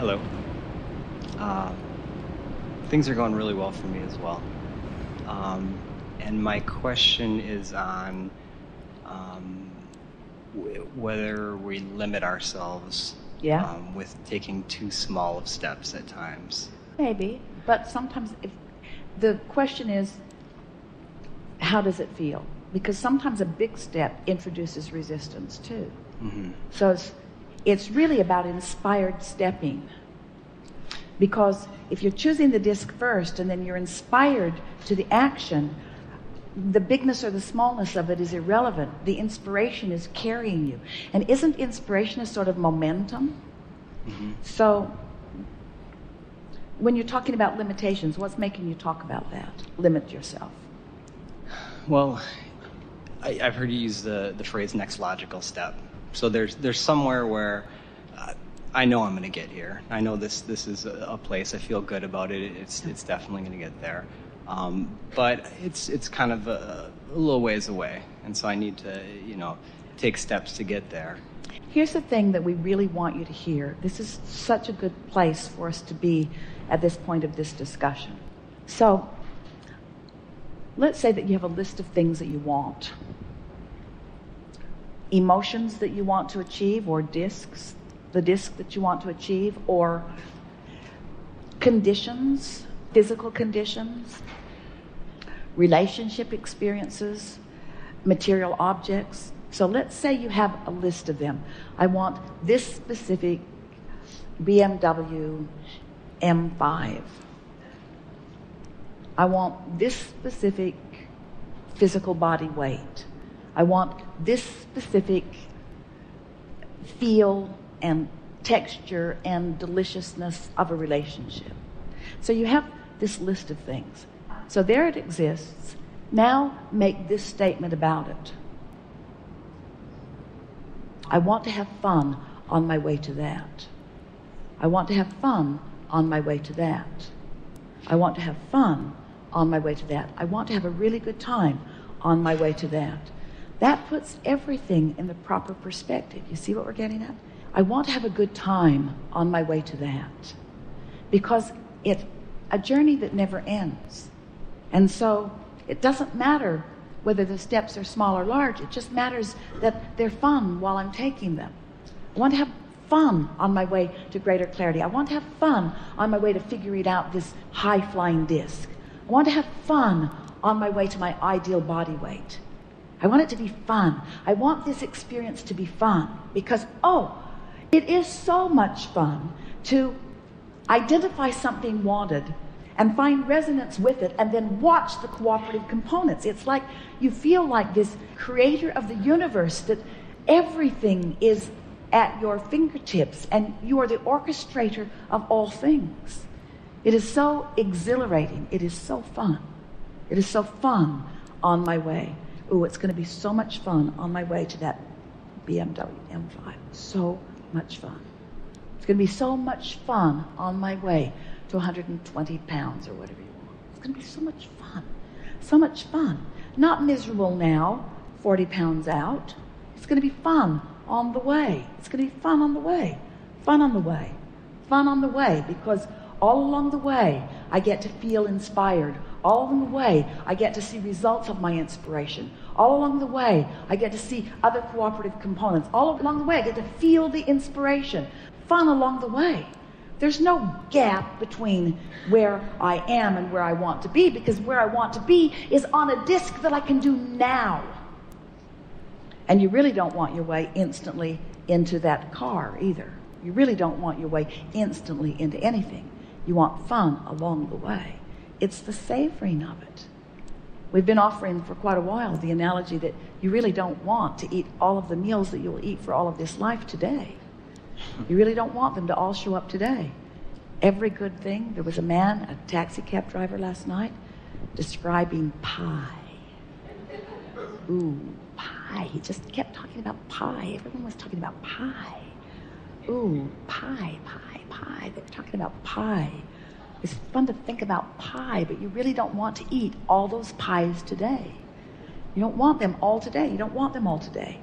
Hello. Uh, Things are going really well for me as well. And my question is on um, whether we limit ourselves Yeah, with taking too small of steps at times. maybe. But sometimes if the question is, how does it feel? Because sometimes a big step introduces resistance too. Hmm. So it's really about inspired stepping. Because if you're choosing the disc first and then you're inspired to the action, the bigness or the smallness of it is irrelevant. The inspiration is carrying you. And isn't inspiration a sort of momentum? Hmm. So when you're talking about limitations, what's making you talk about that? Limit yourself. Well, I've heard you use the phrase next logical step. So there's somewhere where I know I'm going to get here. I know this is a place. I feel good about it. It's definitely going to get there. But it's kind of a little ways away, and so I need to take steps to get there. Here's the thing that we really want you to hear. This is such a good place for us to be at this point of this discussion. So let's say that you have a list of things that you want. Emotions that you want to achieve, or discs, the disc that you want to achieve, or conditions, physical conditions, relationship experiences, material objects. So let's say you have a list of them. I want this specific BMW M5. I want this specific physical body weight. I want this specific feel and texture and deliciousness of a relationship. So you have this list of things. So there it exists. Now make this statement about it. I want to have fun on my way to that. I want to have fun on my way to that. I want to have fun on my way to that. I want to have a really good time on my way to that. That puts everything in the proper perspective. You see what we're getting at? I want to have a good time on my way to that. Because it's a journey that never ends. And so it doesn't matter whether the steps are small or large. It just matters that they're fun while I'm taking them. I want to have fun on my way to greater clarity. I want to have fun on my way to figuring out this high-flying disc. I want to have fun on my way to my ideal body weight. I want it to be fun. I want this experience to be fun because, it is so much fun to identify something wanted and find resonance with it and then watch the cooperative components. It's like you feel like this creator of the universe, that everything is at your fingertips and you are the orchestrator of all things. It is so exhilarating. It is so fun. It is so fun on my way. Ooh, it's going to be so much fun on my way to that BMW M5. So much fun. It's going to be so much fun on my way to 120 pounds or whatever you want. It's going to be so much fun. So much fun. Not miserable now, 40 pounds out. It's going to be fun on the way. It's going to be fun on the way. Fun on the way. Fun on the way, because all along the way, I get to feel inspired. All along the way, I get to see results of my inspiration. All along the way, I get to see other cooperative components. All along the way, I get to feel the inspiration. Fun along the way. There's no gap between where I am and where I want to be, because where I want to be is on a disc that I can do now. And you really don't want your way instantly into that car either. You really don't want your way instantly into anything. You want fun along the way. It's the savoring of it. We've been offering for quite a while the analogy that you really don't want to eat all of the meals that you'll eat for all of this life today. You really don't want them to all show up today. Every good thing. There was a man, a taxi cab driver last night, describing pie. Ooh, pie. He just kept talking about pie. Everyone was talking about pie. Ooh, pie, pie, pie. They were talking about pie. It's fun to think about pie, but you really don't want to eat all those pies today. You don't want them all today. You don't want them all today.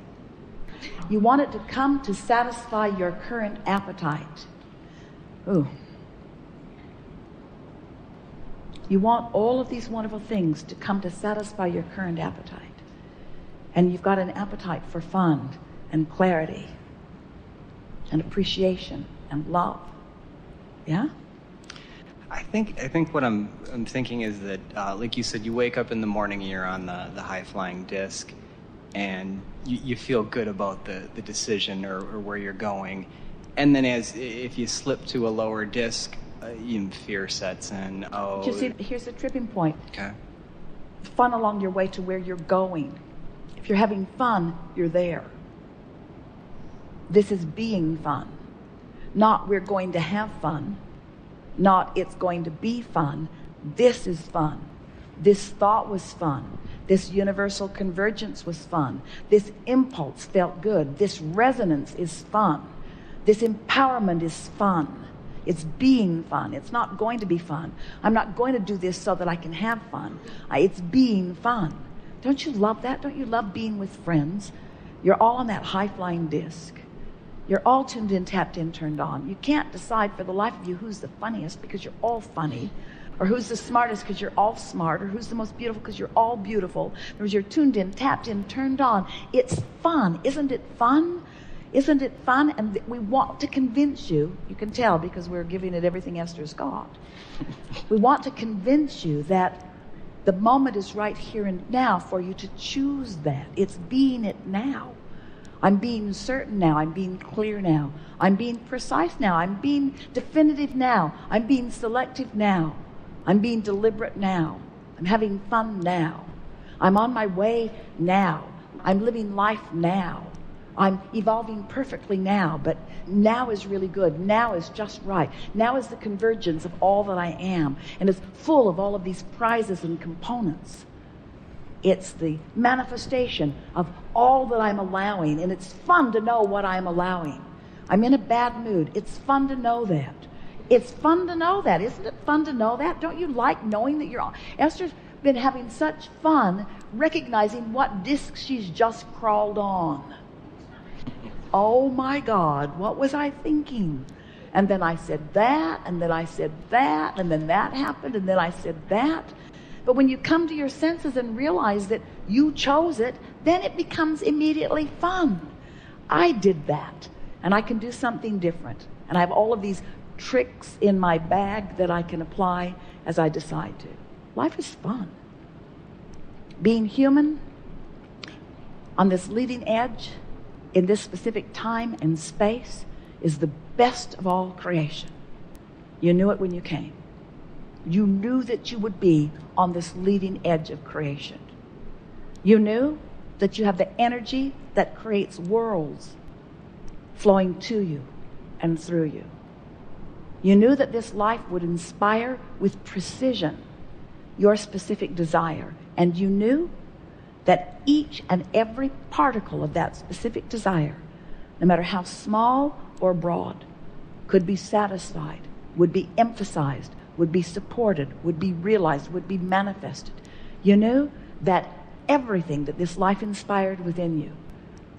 You want it to come to satisfy your current appetite. Ooh. You want all of these wonderful things to come to satisfy your current appetite. And you've got an appetite for fun and clarity and appreciation and love. Yeah? I think what I'm thinking is that, like you said, you wake up in the morning and you're on the high-flying disc, and you feel good about the decision or where you're going. And then if you slip to a lower disc, fear sets in. Oh. You see, here's the tripping point. Okay. Fun along your way to where you're going. If you're having fun, you're there. This is being fun. Not we're going to have fun. Not it's going to be fun. This is fun. This thought was fun. This universal convergence was fun. This impulse felt good. This resonance is fun. This empowerment is fun. It's being fun. It's not going to be fun. I'm not going to do this so that I can have fun. It's being fun. Don't you love that? Don't you love being with friends? You're all on that high-flying disc. You're all tuned in, tapped in, turned on. You can't decide for the life of you who's the funniest because you're all funny, or who's the smartest because you're all smart, or who's the most beautiful because you're all beautiful. Because you're tuned in, tapped in, turned on. It's fun. Isn't it fun? Isn't it fun? And we want to convince you, you can tell because we're giving it everything Esther's got. We want to convince you that the moment is right here and now for you to choose that. It's being it now. I'm being certain now. I'm being clear now. I'm being precise now. I'm being definitive now. I'm being selective now. I'm being deliberate now. I'm having fun now. I'm on my way now. I'm living life now. I'm evolving perfectly now, but now is really good. Now is just right. Now is the convergence of all that I am, and it's full of all of these prizes and components. It's the manifestation of all that I'm allowing, and it's fun to know what I'm allowing. I'm in a bad mood. It's fun to know that. It's fun to know that. Isn't it fun to know that? Don't you like knowing that you're on? Esther's been having such fun recognizing what disc she's just crawled on. Oh my God, what was I thinking? And then I said that, and then I said that, and then that happened, and then I said that. But when you come to your senses and realize that you chose it, then it becomes immediately fun. I did that, and I can do something different. And I have all of these tricks in my bag that I can apply as I decide to. Life is fun. Being human on this leading edge in this specific time and space is the best of all creation. You knew it when you came. You knew that you would be on this leading edge of creation. You knew that you have the energy that creates worlds flowing to you and through you. You knew that this life would inspire with precision your specific desire. And you knew that each and every particle of that specific desire, no matter how small or broad, could be satisfied, would be emphasized, would be supported, would be realized, would be manifested. You knew that everything that this life inspired within you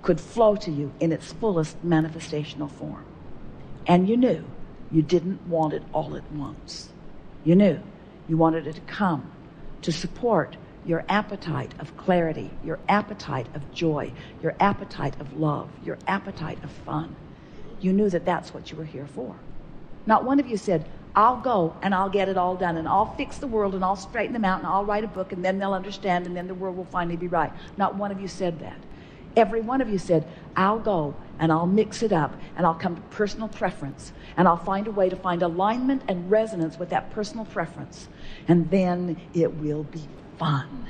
could flow to you in its fullest manifestational form. And you knew you didn't want it all at once. You knew you wanted it to come to support your appetite of clarity, your appetite of joy, your appetite of love, your appetite of fun. You knew that that's what you were here for. Not one of you said, I'll go and I'll get it all done and I'll fix the world and I'll straighten them out and I'll write a book and then they'll understand and then the world will finally be right. Not one of you said that. Every one of you said, I'll go and I'll mix it up and I'll come to personal preference and I'll find a way to find alignment and resonance with that personal preference. And then it will be fun.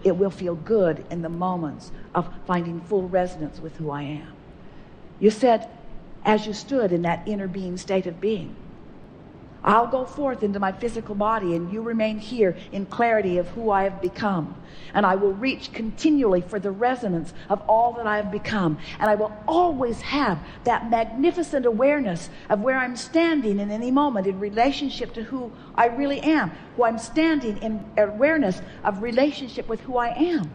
It will feel good in the moments of finding full resonance with who I am. You said, as you stood in that inner being state of being, I'll go forth into my physical body and you remain here in clarity of who I have become. And I will reach continually for the resonance of all that I have become. And I will always have that magnificent awareness of where I'm standing in any moment in relationship to who I really am. Who I'm standing in awareness of relationship with who I am.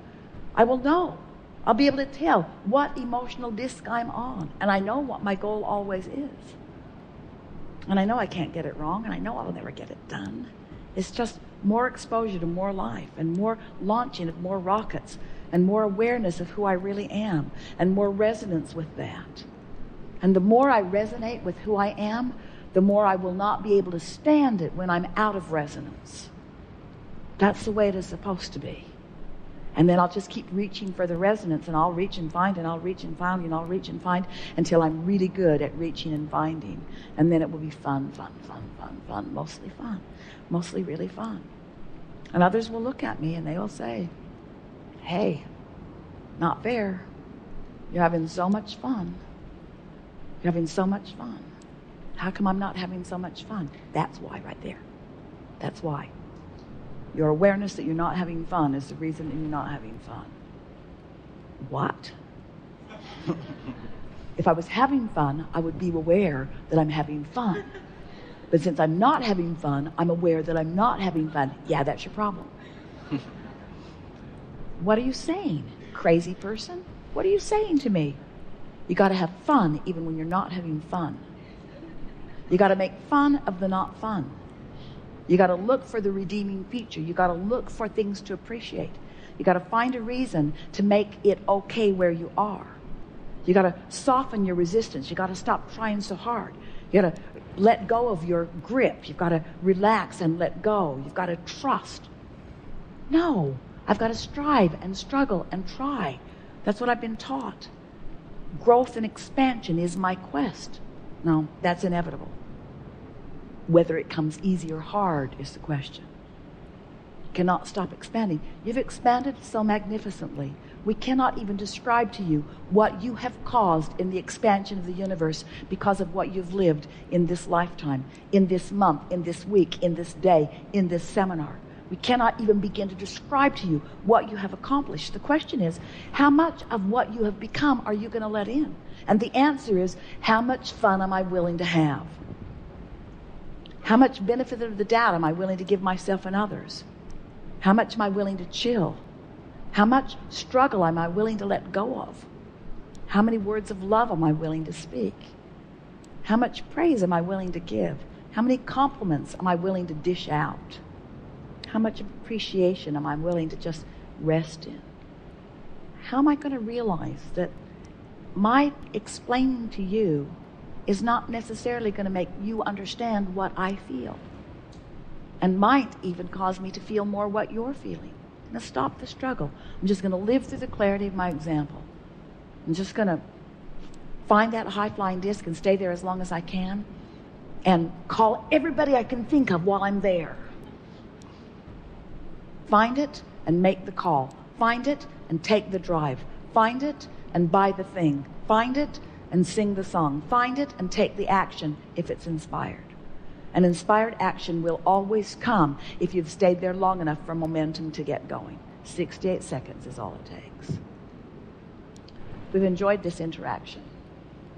I will know. I'll be able to tell what emotional disc I'm on. And I know what my goal always is. And I know I can't get it wrong, and I know I'll never get it done. It's just more exposure to more life, and more launching of more rockets, and more awareness of who I really am, and more resonance with that. And the more I resonate with who I am, the more I will not be able to stand it when I'm out of resonance. That's the way it is supposed to be. And then I'll just keep reaching for the resonance, and I'll reach and find, and I'll reach and find, and I'll reach and find until I'm really good at reaching and finding. And then it will be fun, mostly fun, mostly really fun. And others will look at me and they will say, hey, not fair. You're having so much fun. You're having so much fun. How come I'm not having so much fun? That's why right there. That's why. Your awareness that you're not having fun is the reason that you're not having fun. What? If I was having fun, I would be aware that I'm having fun. But since I'm not having fun, I'm aware that I'm not having fun. Yeah, that's your problem. What are you saying, crazy person? What are you saying to me? You got to have fun even when you're not having fun. You got to make fun of the not fun. You got to look for the redeeming feature. You got to look for things to appreciate. You got to find a reason to make it okay where you are. You got to soften your resistance. You got to stop trying so hard. You got to let go of your grip. You've got to relax and let go. You've got to trust. No, I've got to strive and struggle and try. That's what I've been taught. Growth and expansion is my quest. No, that's inevitable. Whether it comes easy or hard is the question. You cannot stop expanding. You've expanded so magnificently. We cannot even describe to you what you have caused in the expansion of the universe because of what you've lived in this lifetime, in this month, in this week, in this day, in this seminar. We cannot even begin to describe to you what you have accomplished. The question is, how much of what you have become are you going to let in? And the answer is, how much fun am I willing to have? How much benefit of the doubt am I willing to give myself and others? How much am I willing to chill? How much struggle am I willing to let go of? How many words of love am I willing to speak? How much praise am I willing to give? How many compliments am I willing to dish out? How much appreciation am I willing to just rest in? How am I going to realize that my explaining to you is not necessarily going to make you understand what I feel, and might even cause me to feel more what you're feeling? Now stop the struggle. I'm just going to live through the clarity of my example. I'm just going to find that high-flying disc and stay there as long as I can and call everybody I can think of while I'm there. Find it and make the call. Find it and take the drive. Find it and buy the thing. Find it and sing the song. Find it and take the action if it's inspired. An inspired action will always come if you've stayed there long enough for momentum to get going. 68 seconds is all it takes. We've enjoyed this interaction.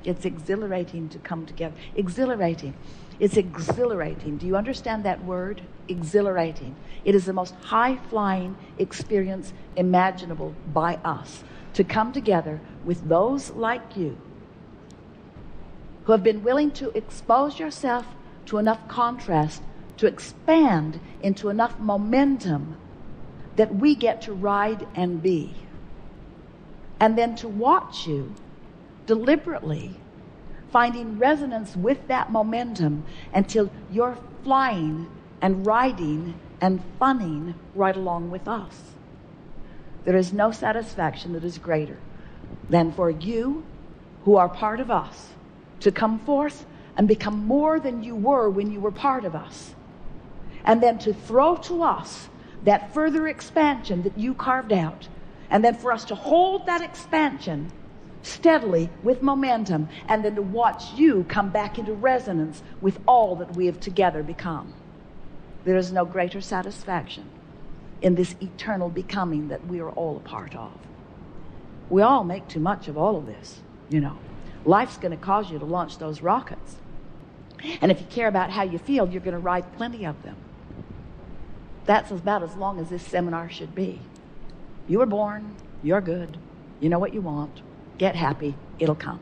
It's exhilarating to come together. Exhilarating. It's exhilarating. Do you understand that word? Exhilarating. It is the most high-flying experience imaginable by us, to come together with those like you who have been willing to expose yourself to enough contrast to expand into enough momentum that we get to ride and be. And then to watch you deliberately finding resonance with that momentum until you're flying and riding and funning right along with us. There is no satisfaction that is greater than for you who are part of us to come forth and become more than you were when you were part of us. And then to throw to us that further expansion that you carved out. And then for us to hold that expansion steadily with momentum. And then to watch you come back into resonance with all that we have together become. There is no greater satisfaction in this eternal becoming that we are all a part of. We all make too much of all of this, you know. Life's going to cause you to launch those rockets. And if you care about how you feel, you're going to ride plenty of them. That's about as long as this seminar should be. You were born, you're good, you know what you want, get happy, it'll come.